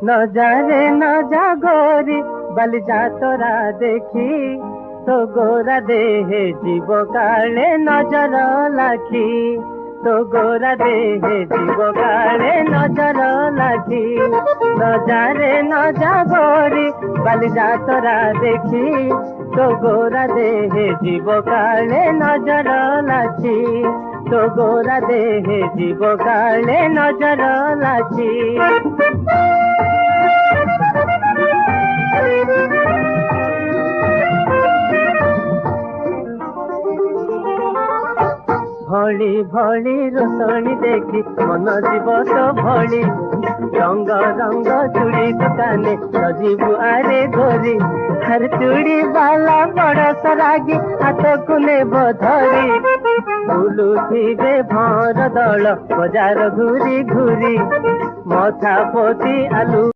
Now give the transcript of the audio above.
न जा रे न जा गोरी बाली जा तोरा देखी तो गोरा देहे जीव काले नजर लाखी तो गोरा देहे जीव काले नजर लाखी न जा रे न जा गोरी बाली जा तोरा देखी तो गोरा देहे जीव काले नजर लाखी तो गोरा देहे जीव काले नजर लाखी। भली भली रोशनी देखी मन जीव तो भली रंग रंग चूड़ी दुकाने सजीबु आरे गोरी हर चूड़ी बाला बड़ सरागी हाथ को नेब धरी बुलुथिबे भर दल बजार घूरी घूरी मथा पोती आलू।